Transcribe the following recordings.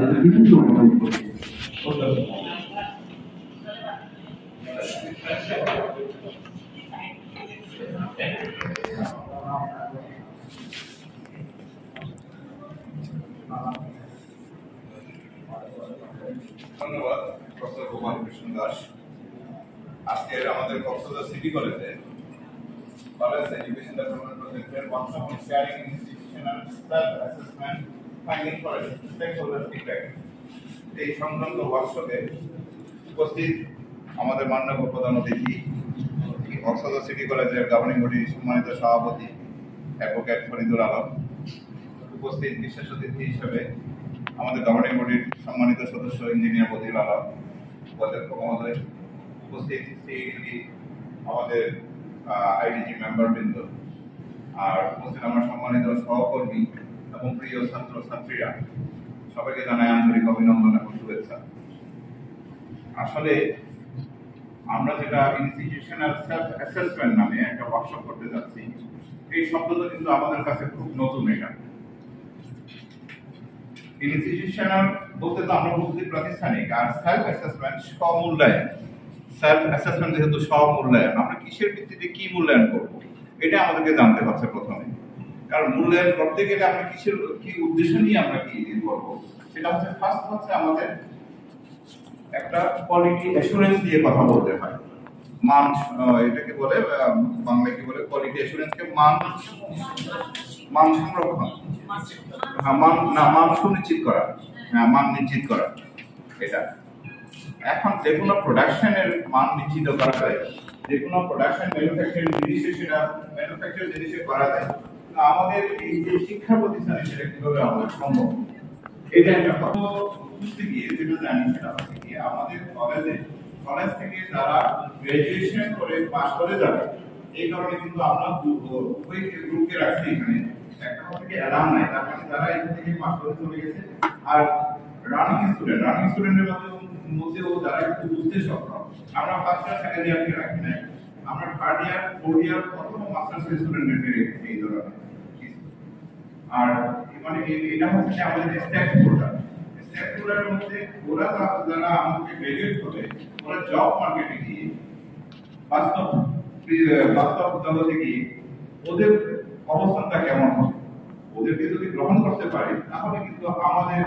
তাদের বিভিন্ন মন্তব্য ধন্যবাদ প্রফেসর গোপাল কৃষ্ণ দাস। আজকের আমাদের কক্সবাজার সিটি কলেজে কলেজ এডুকেশন ডেভেলপমেন্ট প্রজেক্টের workshop on sharing institutional self assessment finding for stakeholder feedback, এই সংক্রান্ত ওয়ার্কশপে উপস্থিত আমাদের মাননীয় প্রধান অতিথি কক্সবাজার সিটি কলেজের গভর্নিং বডির সম্মানিত সভাপতি অ্যাডভোকেট ফরিদুল আলম, উপস্থিত বিশেষ অতিথি হিসেবে আমাদের গভর্নিং বডির সম্মানিত সদস্য ইঞ্জিনিয়ার বদিউল আলম, উপাধ্যক্ষ মহোদয়, উপস্থিত CEDP আমাদের আইডিজি মেম্বারবৃন্দ, আর উপস্থিত আমার সম্মানিত সহকর্মী এবং প্রিয় ছাত্র ছাত্রীরা, সবাইকে জানাই আন্তরিক অভিনন্দন এবং শুভেচ্ছা। আসলে আমরা যেটা ইনস্টিটিউশনাল সেলফ অ্যাসেসমেন্ট নামে একটা ওয়ার্কশপ করতে যাচ্ছি, এই শব্দটা কিন্তু আমাদের কাছে খুব নতুন। এটা ইনস্টিটিউশনাল বলতে তো আমরা বুঝি প্রাতিষ্ঠানিক, আর সেলফ অ্যাসেসমেন্ট স্ব-মূল্যায়ন। সেলফ অ্যাসেসমেন্ট যেহেতু স্ব-মূল্যায়ন, আমরা কিসের ভিত্তিতে কি মূল্যায়ন করব এটা আমাদেরকে জানতে হচ্ছে প্রথমে। কারণ মূল্যায়ন করতে গেলে আমরা কিসের কি উদ্দেশ্য নিয়ে আমরা কি করব, সেটা হচ্ছে ফার্স্ট হচ্ছে আমাদের একটা কোয়ালিটি অ্যাসুরেন্স দিয়ে কথা বলতে হয়। মান, এটাকে বলে বাংলায় কি বলে, কোয়ালিটি অ্যাসুরেন্সকে মান সংরক্ষণ, মান সুনিশ্চিত করা, মান নিশ্চিত করা। এটা এখন যে কোনো প্রোডাকশনের মান নিশ্চিত করা যায়, যে কোনো প্রোডাকশন ম্যানুফ্যাকচারিং জিনিসে সেটা ম্যানুফ্যাকচার জিনিসে করা যায়। আমাদের এই যে শিক্ষা প্রতিষ্ঠানে সেটা কিভাবে আমাদের সম্ভব, এটা একটা কথা বুঝতে গিয়ে যেটা জানি সেটা হচ্ছে কি, আমাদের কলেজ থেকে যারা গ্রাজুয়েশন করে পাস করে যাবে, এই কারণে কিন্তু আমরা দুই গ্রুপকে রাখছি এখানে। একটা হচ্ছে কি অ্যালামনাই, তার মানে যারা এখান থেকে পাস করে চলে গেছে, আর রানিং স্টুডেন্টের মধ্যেও যারা একটু বুঝতে সক্ষম। আমরা ফার্স্ট ইয়ার সেকেন্ড ইয়ারকে রাখি না, আমরা থার্ড ইয়ার ফোর্থ ইয়ার প্রথম মাস্টার্স স্টুডেন্টদের রেখেছি এই ধরনের। আর মানে এটা হচ্ছে আমাদের স্টেকহোল্ডারের মধ্যে ওরা যারা আমাদের গ্রাজুয়েট হবে, ওরা জব মার্কেটে গিয়ে বাস্তব জগতে গিয়ে ওদের অবস্থানটা কেমন হবে, ওদেরকে যদি গ্রহণ করতে পারে তাহলে কিন্তু আমাদের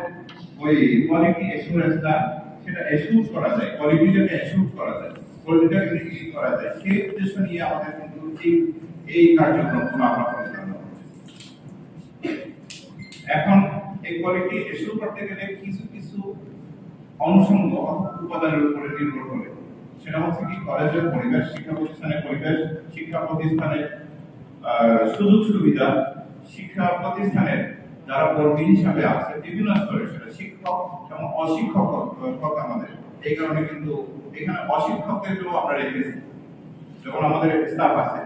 ওই কোয়ালিটি অ্যাসুরেন্সটা সেটা অ্যাসুর করা যায়, কোয়ালিটিটাকে অ্যাসুর করা যায়, কোয়ালিটিটাকে নিশ্চিত করা যায়। সেই উদ্দেশ্য নিয়ে আমাদের কিন্তু এই কার্যক্রমগুলো আমরা পরিচালনা করছি। এখন এই কোয়ালিটি অ্যাসুর করতে গেলে কিছু কিছু অনুষঙ্গ উপাদানের উপরে নির্ভর করে। সেটা হচ্ছে কি, কলেজের পরিবেশ, শিক্ষা প্রতিষ্ঠানের পরিবেশ, শিক্ষা প্রতিষ্ঠানের সুযোগ সুবিধা, শিক্ষা প্রতিষ্ঠানের যারা কর্মী হিসাবে আছে বিভিন্ন স্তরে, সেটা শিক্ষক এবং অশিক্ষক আমাদের। এই কারণে কিন্তু এখানে অশিক্ষকদেরকেও আমরা রেখেছি, যখন আমাদের স্টাফ আছে,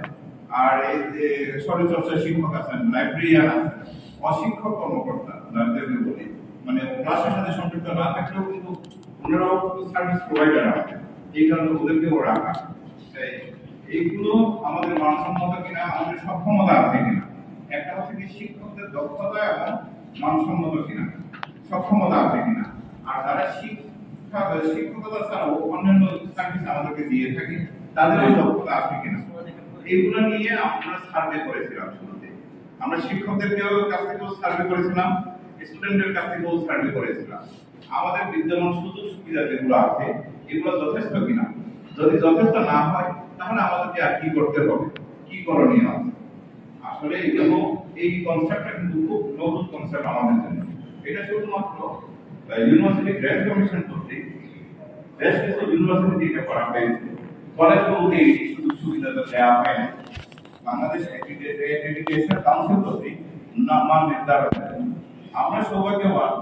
আর এই যে শরীরচর্চা শিক্ষক আছেন, লাইব্রেরিয়ান আছেন, অশিক্ষক কর্মকর্তা যাদেরকে বলি, মানে ক্লাসের সাথে সম্পৃক্ত না থাকলেও কিন্তু ওনারাও সার্ভিস প্রোভাইডার আছে, এই কারণে ওদেরকেও রাখা। এইগুলো আমাদের মানসম্মত কিনা, আমাদের সক্ষমতা আছে কিনা। একটা হচ্ছে কি শিক্ষকদের দক্ষতা এবং মানসম্মত কিনা, সক্ষমতা আছে কিনা। আর যারা শিক্ষকতা ছাড়াও অন্যান্য সার্ভিস আমাদেরকে দিয়ে থাকে, তাদেরও দক্ষতা আছে কিনা। এইগুলো নিয়ে আমরা সার্ভে করেছিলাম। শুরুতে আমরা শিক্ষকদের কাছ থেকেও সার্ভে করেছিলাম, স্টুডেন্টদের কাছ থেকেও সার্ভে করেছিলাম। আমাদের বিদ্যমান সুযোগ সুবিধা যেগুলো আছে এগুলো যথেষ্ট কিনা। যদি যথেষ্ট না হয় তাহলে আমাদেরকে আর কি করতে হবে, কি করণীয় আছে। আসলে এগুলো এই কনসেপ্টটা কিন্তু খুব নতুন কনসেপ্ট আমাদের জন্য। এটা শুধুমাত্র ইউনিভার্সিটি গ্র্যান্ট কমিশন কর্তৃক বেশ কিছু ইউনিভার্সিটি এটা করা হয়েছে, কলেজগুলোতে এই সুযোগ সুবিধাটা দেওয়া হয় না। বাংলাদেশ এডুকেশন কাউন্সিল কর্তৃক মান নির্ধারণ। আমরা সৌভাগ্যবান,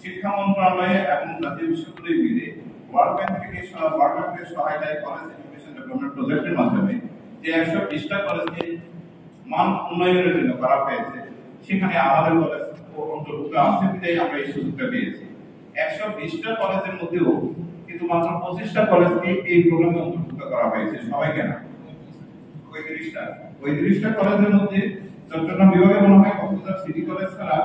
শিক্ষা মন্ত্রণালয় এবং জাতীয় বিশ্ববিদ্যালয় মিলে ওয়ার্ল্ড ব্যাংকের সহায়তায় কলেজ এডুকেশন ডেভেলপমেন্ট প্রজেক্টের মাধ্যমে যে 120টা কলেজকে মান উন্নয়নের জন্য করা হয়েছে, সেখানে আমাদের কলেজ অন্তর্ভুক্ত আছে বিধায় আমরা এই সুযোগটা পেয়েছি। 120টা কলেজের মধ্যেও কিন্তু মাত্র 25টা কলেজকে এই প্রোগ্রামে অন্তর্ভুক্ত করা হয়েছে, সবাইকে না। 35টা কলেজের মধ্যে চট্টগ্রাম বিভাগে মনে হয় কক্সবাজার সিটি কলেজ ছাড়া